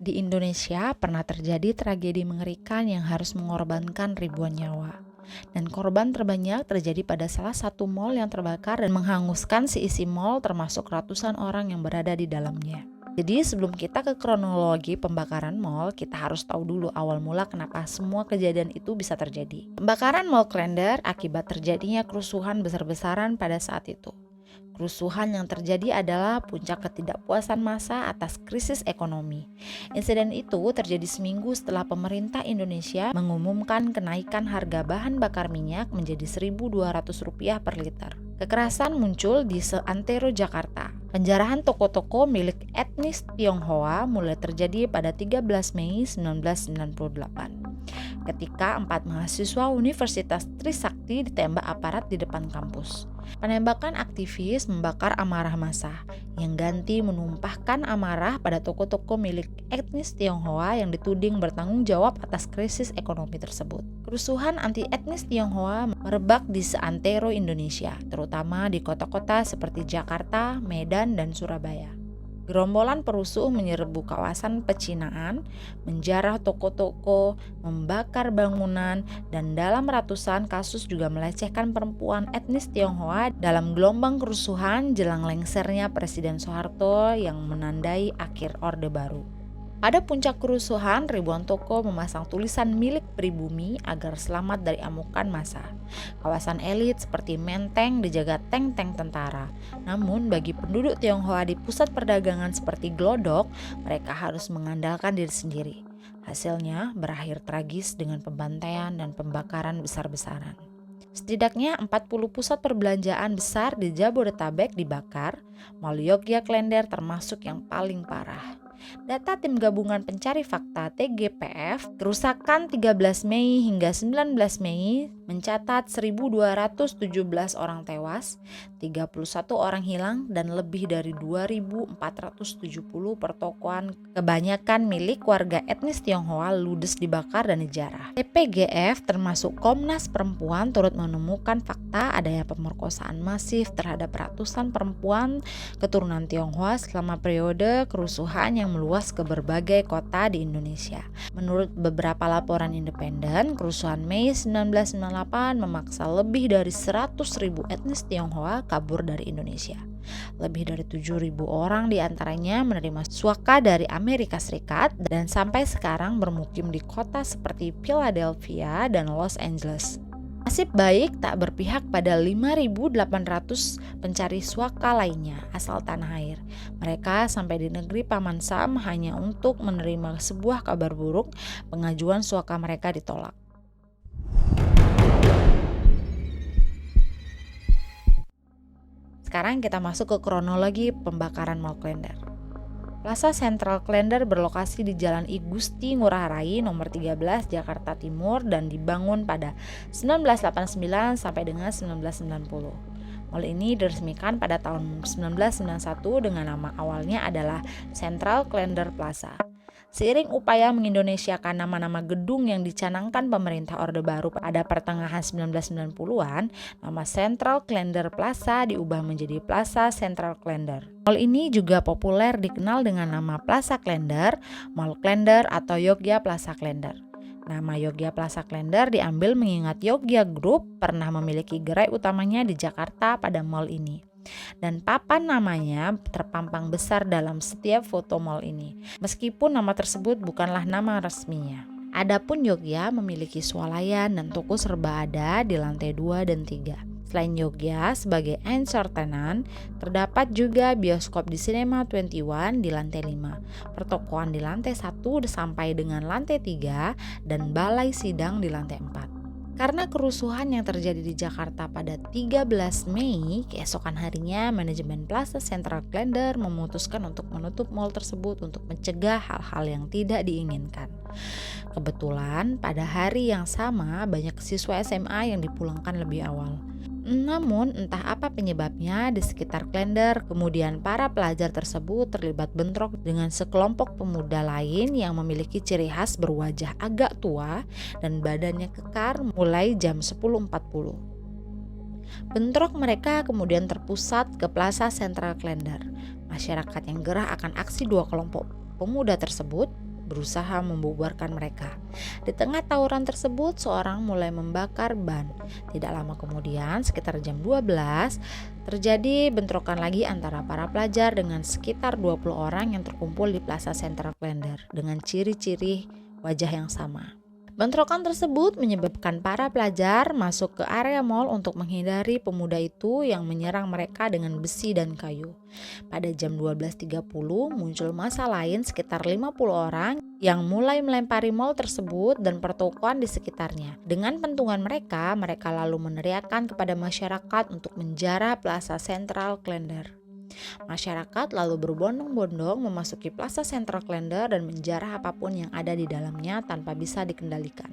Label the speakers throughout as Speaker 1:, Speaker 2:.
Speaker 1: Di Indonesia pernah terjadi tragedi mengerikan yang harus mengorbankan ribuan nyawa. Dan korban terbanyak terjadi pada salah satu mal yang terbakar dan menghanguskan seisi mal termasuk ratusan orang yang berada di dalamnya. Jadi sebelum kita ke kronologi pembakaran mal, kita harus tahu dulu awal mula kenapa semua kejadian itu bisa terjadi. Pembakaran Mall Klender akibat terjadinya kerusuhan besar-besaran pada saat itu. Kerusuhan yang terjadi adalah puncak ketidakpuasan massa atas krisis ekonomi. Insiden itu terjadi seminggu setelah pemerintah Indonesia mengumumkan kenaikan harga bahan bakar minyak menjadi Rp1.200 per liter. Kekerasan muncul di seantero Jakarta. Penjarahan toko-toko milik etnis Tionghoa mulai terjadi pada 13 Mei 1998. Ketika 4 mahasiswa Universitas Trisakti ditembak aparat di depan kampus. Penembakan aktivis membakar amarah massa, yang ganti menumpahkan amarah pada toko-toko milik etnis Tionghoa yang dituding bertanggung jawab atas krisis ekonomi tersebut. Kerusuhan anti etnis Tionghoa merebak di seantero Indonesia, terutama di kota-kota seperti Jakarta, Medan, dan Surabaya. Gerombolan perusuh menyerbu kawasan pecinaan, menjarah toko-toko, membakar bangunan, dan dalam ratusan kasus juga melecehkan perempuan etnis Tionghoa dalam gelombang kerusuhan jelang lengsernya Presiden Soeharto yang menandai akhir Orde Baru. Pada puncak kerusuhan, ribuan toko memasang tulisan milik pribumi agar selamat dari amukan massa. Kawasan elit seperti Menteng dijaga tank-tank tentara. Namun bagi penduduk Tionghoa di pusat perdagangan seperti Glodok, mereka harus mengandalkan diri sendiri. Hasilnya berakhir tragis dengan pembantaian dan pembakaran besar-besaran. Setidaknya 40 pusat perbelanjaan besar di Jabodetabek dibakar, Mall Yogya Klender termasuk yang paling parah. Data Tim Gabungan Pencari Fakta TGPF, kerusakan 13 Mei hingga 19 Mei mencatat 1.217 orang tewas, 31 orang hilang, dan lebih dari 2.470 pertokoan kebanyakan milik warga etnis Tionghoa ludes dibakar dan dijarah. TPGF termasuk Komnas Perempuan turut menemukan fakta adanya pemerkosaan masif terhadap ratusan perempuan keturunan Tionghoa selama periode kerusuhan yang meluas ke berbagai kota di Indonesia. Menurut beberapa laporan independen, kerusuhan Mei 1998 memaksa lebih dari 100.000 etnis Tionghoa kabur dari Indonesia. Lebih dari 7.000 orang diantaranya menerima suaka dari Amerika Serikat dan sampai sekarang bermukim di kota seperti Philadelphia dan Los Angeles. Nasib baik tak berpihak pada 5.800 pencari suaka lainnya asal tanah air. Mereka sampai di negeri Paman Sam hanya untuk menerima sebuah kabar buruk, pengajuan suaka mereka ditolak. Sekarang kita masuk ke kronologi pembakaran Mall Klender. Plaza Central Klender berlokasi di Jalan I Gusti Ngurah Rai nomor 13 Jakarta Timur dan dibangun pada 1989 sampai dengan 1990. Mall ini diresmikan pada tahun 1991 dengan nama awalnya adalah Central Klender Plaza. Seiring upaya mengindonesiakan nama-nama gedung yang dicanangkan pemerintah Orde Baru pada pertengahan 1990-an, nama Central Klender Plaza diubah menjadi Plaza Central Klender. Mall ini juga populer dikenal dengan nama Plaza Klender, Mall Klender atau Yogya Plaza Klender. Nama Yogya Plaza Klender diambil mengingat Yogya Group pernah memiliki gerai utamanya di Jakarta pada mall ini. Dan papan namanya terpampang besar dalam setiap foto mall ini, meskipun nama tersebut bukanlah nama resminya. Adapun Yogya memiliki swalayan dan toko serba ada di lantai 2 dan 3. Selain Yogya sebagai anchor tenant, terdapat juga bioskop di Cinema 21 di lantai 5, pertokoan di lantai 1 sampai dengan lantai 3, dan balai sidang di lantai 4. Karena kerusuhan yang terjadi di Jakarta pada 13 Mei, keesokan harinya manajemen Plaza Central Klender memutuskan untuk menutup mal tersebut untuk mencegah hal-hal yang tidak diinginkan. Kebetulan pada hari yang sama banyak siswa SMA yang dipulangkan lebih awal. Namun entah apa penyebabnya di sekitar Klender, kemudian para pelajar tersebut terlibat bentrok dengan sekelompok pemuda lain yang memiliki ciri khas berwajah agak tua dan badannya kekar mulai jam 10.40. Bentrok mereka kemudian terpusat ke Plaza Central Klender. Masyarakat yang gerah akan aksi dua kelompok pemuda tersebut berusaha membubarkan mereka. Di tengah tawuran tersebut, seorang mulai membakar ban. Tidak lama kemudian, sekitar jam 12, terjadi bentrokan lagi antara para pelajar dengan sekitar 20 orang yang terkumpul di Plaza Central Klender dengan ciri-ciri wajah yang sama. Bentrokan tersebut menyebabkan para pelajar masuk ke area mal untuk menghindari pemuda itu yang menyerang mereka dengan besi dan kayu. Pada jam 12.30 muncul massa lain sekitar 50 orang yang mulai melempari mal tersebut dan pertokoan di sekitarnya. Dengan pentungan mereka lalu meneriakkan kepada masyarakat untuk menjarah Plaza Central Klender. Masyarakat lalu berbondong-bondong memasuki Plaza Central Klender dan menjarah apapun yang ada di dalamnya tanpa bisa dikendalikan.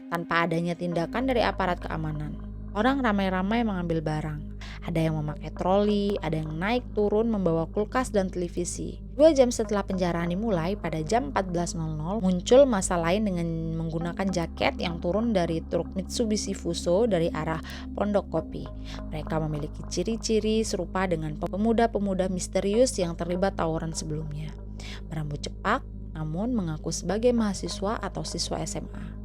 Speaker 1: Tanpa adanya tindakan dari aparat keamanan, orang ramai-ramai mengambil barang. Ada yang memakai troli, ada yang naik turun membawa kulkas dan televisi. 2 jam setelah penjarahan dimulai, pada jam 14.00 muncul massa lain dengan menggunakan jaket yang turun dari truk Mitsubishi Fuso dari arah Pondok Kopi. Mereka memiliki ciri-ciri serupa dengan pemuda-pemuda misterius yang terlibat tawuran sebelumnya. Berambut cepak, namun mengaku sebagai mahasiswa atau siswa SMA.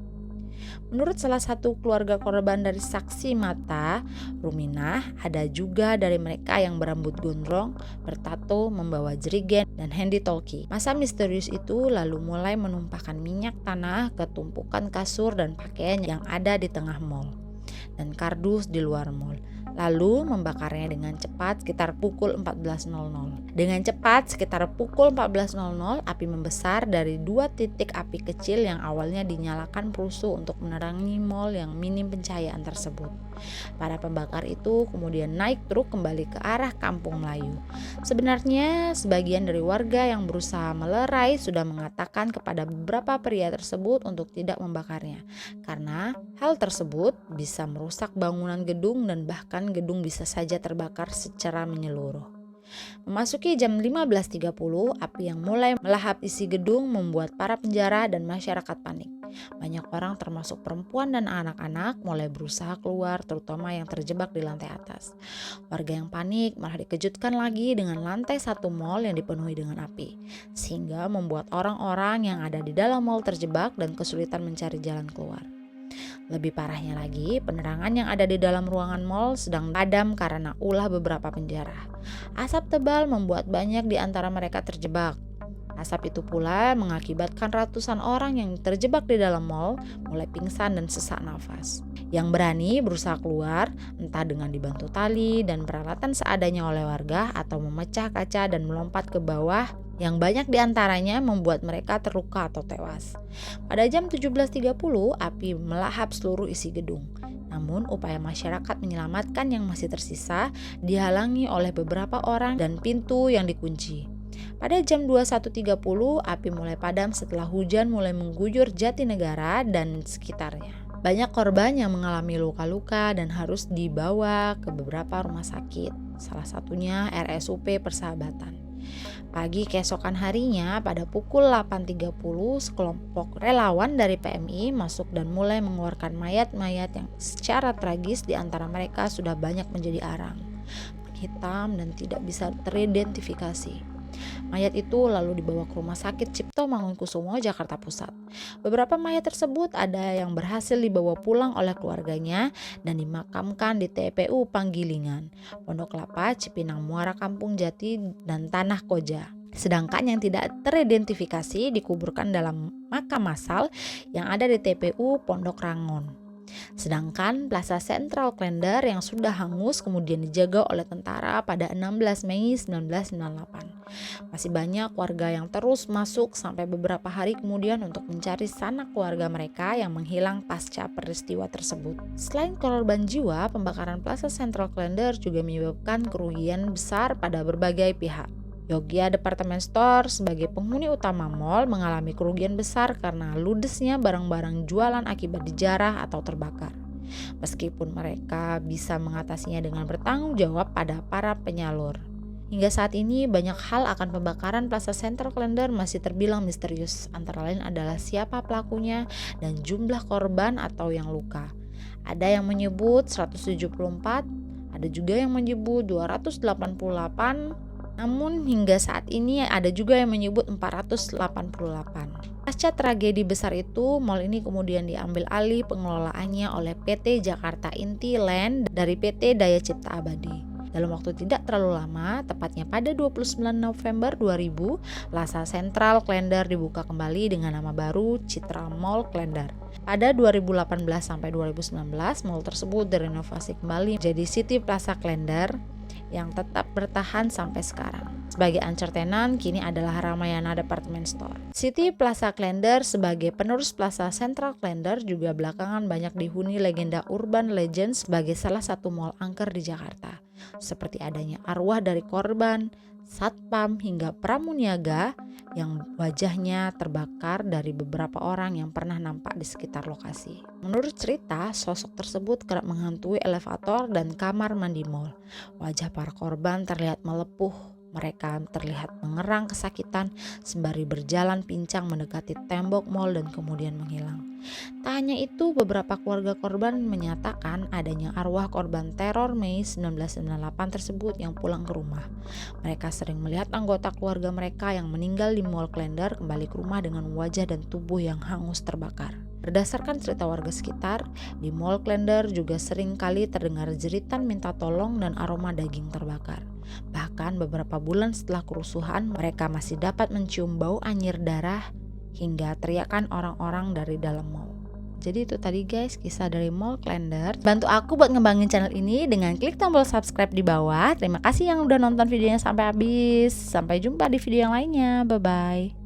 Speaker 1: Menurut salah satu keluarga korban dari saksi mata, Ruminah, ada juga dari mereka yang berambut gondrong, bertato, membawa jerigen, dan handy talkie. Massa misterius itu lalu mulai menumpahkan minyak tanah ke tumpukan kasur dan pakaian yang ada di tengah mal dan kardus di luar mal, lalu membakarnya dengan cepat sekitar pukul 14.00. Dengan cepat sekitar pukul 14.00, api membesar dari 2 titik api kecil yang awalnya dinyalakan perusuh untuk menerangi mal yang minim pencahayaan tersebut. Para pembakar itu kemudian naik truk kembali ke arah Kampung Melayu. Sebenarnya sebagian dari warga yang berusaha melerai sudah mengatakan kepada beberapa pria tersebut untuk tidak membakarnya, karena hal tersebut bisa merusak bangunan gedung dan bahkan gedung bisa saja terbakar secara menyeluruh. Memasuki jam 15.30, api yang mulai melahap isi gedung membuat para penjara dan masyarakat panik. Banyak orang termasuk perempuan dan anak-anak mulai berusaha keluar, terutama yang terjebak di lantai atas. Warga yang panik malah dikejutkan lagi dengan lantai 1 mal yang dipenuhi dengan api, sehingga membuat orang-orang yang ada di dalam mal terjebak dan kesulitan mencari jalan keluar. Lebih parahnya lagi, penerangan yang ada di dalam ruangan mal sedang padam karena ulah beberapa penjara. Asap tebal membuat banyak di antara mereka terjebak. Asap itu pula mengakibatkan ratusan orang yang terjebak di dalam mal mulai pingsan dan sesak nafas. Yang berani berusaha keluar, entah dengan dibantu tali dan peralatan seadanya oleh warga atau memecah kaca dan melompat ke bawah, yang banyak di antaranya membuat mereka terluka atau tewas. Pada jam 17.30, api melahap seluruh isi gedung. Namun upaya masyarakat menyelamatkan yang masih tersisa dihalangi oleh beberapa orang dan pintu yang dikunci. Pada jam 21.30, api mulai padam setelah hujan mulai mengguyur Jatinegara dan sekitarnya. Banyak korban yang mengalami luka-luka dan harus dibawa ke beberapa rumah sakit, salah satunya RSUP Persahabatan. Pagi keesokan harinya pada pukul 8.30, sekelompok relawan dari PMI masuk dan mulai mengeluarkan mayat-mayat yang secara tragis di antara mereka sudah banyak menjadi arang, hitam dan tidak bisa teridentifikasi. Mayat itu lalu dibawa ke Rumah Sakit Cipto Mangunkusumo, Jakarta Pusat. Beberapa mayat tersebut ada yang berhasil dibawa pulang oleh keluarganya dan dimakamkan di TPU Panggilingan, Pondok Kelapa, Cipinang Muara, Kampung Jati, dan Tanah Koja. Sedangkan yang tidak teridentifikasi dikuburkan dalam makam massal yang ada di TPU Pondok Rangon. Sedangkan Plaza Central Klender yang sudah hangus kemudian dijaga oleh tentara pada 16 Mei 1998. Masih banyak warga yang terus masuk sampai beberapa hari kemudian untuk mencari sanak keluarga mereka yang menghilang pasca peristiwa tersebut. Selain korban jiwa, pembakaran Plaza Central Klender juga menyebabkan kerugian besar pada berbagai pihak. Yogya Department Store sebagai penghuni utama mal mengalami kerugian besar karena ludesnya barang-barang jualan akibat dijarah atau terbakar. Meskipun mereka bisa mengatasinya dengan bertanggung jawab pada para penyalur. Hingga saat ini banyak hal akan pembakaran Plaza Central Klender masih terbilang misterius, antara lain adalah siapa pelakunya dan jumlah korban atau yang luka. Ada yang menyebut 174, ada juga yang menyebut 288, Namun hingga saat ini ada juga yang menyebut 488. Pasca tragedi besar itu, mal ini kemudian diambil alih pengelolaannya oleh PT Jakarta Inti Land dari PT Daya Cipta Abadi. Dalam waktu tidak terlalu lama, tepatnya pada 29 November 2000, Plaza Central Klender dibuka kembali dengan nama baru Citra Mall Klender. Pada 2018 sampai 2019, mall tersebut direnovasi kembali menjadi City Plaza Klender yang tetap bertahan sampai sekarang. Sebagai anchor tenant, kini adalah Ramayana Department Store. City Plaza Klender sebagai penerus Plaza Central Klender juga belakangan banyak dihuni legenda urban legend sebagai salah satu mall angker di Jakarta. Seperti adanya arwah dari korban, satpam hingga pramuniaga yang wajahnya terbakar dari beberapa orang yang pernah nampak di sekitar lokasi. Menurut cerita, sosok tersebut kerap menghantui elevator dan kamar mandi mall. Wajah para korban terlihat melepuh. Mereka terlihat mengerang kesakitan sembari berjalan pincang mendekati tembok mall dan kemudian menghilang. Tak hanya itu, beberapa keluarga korban menyatakan adanya arwah korban teror Mei 1998 tersebut yang pulang ke rumah. Mereka sering melihat anggota keluarga mereka yang meninggal di Mall Klender kembali ke rumah dengan wajah dan tubuh yang hangus terbakar. Berdasarkan cerita warga sekitar, di Mall Klender juga sering kali terdengar jeritan minta tolong dan aroma daging terbakar. Bahkan beberapa bulan setelah kerusuhan, mereka masih dapat mencium bau anyir darah hingga teriakan orang-orang dari dalam mall. Jadi itu tadi guys, kisah dari Mall Klender. Bantu aku buat ngembangin channel ini dengan klik tombol subscribe di bawah. Terima kasih yang udah nonton videonya sampai habis. Sampai jumpa di video yang lainnya. Bye-bye.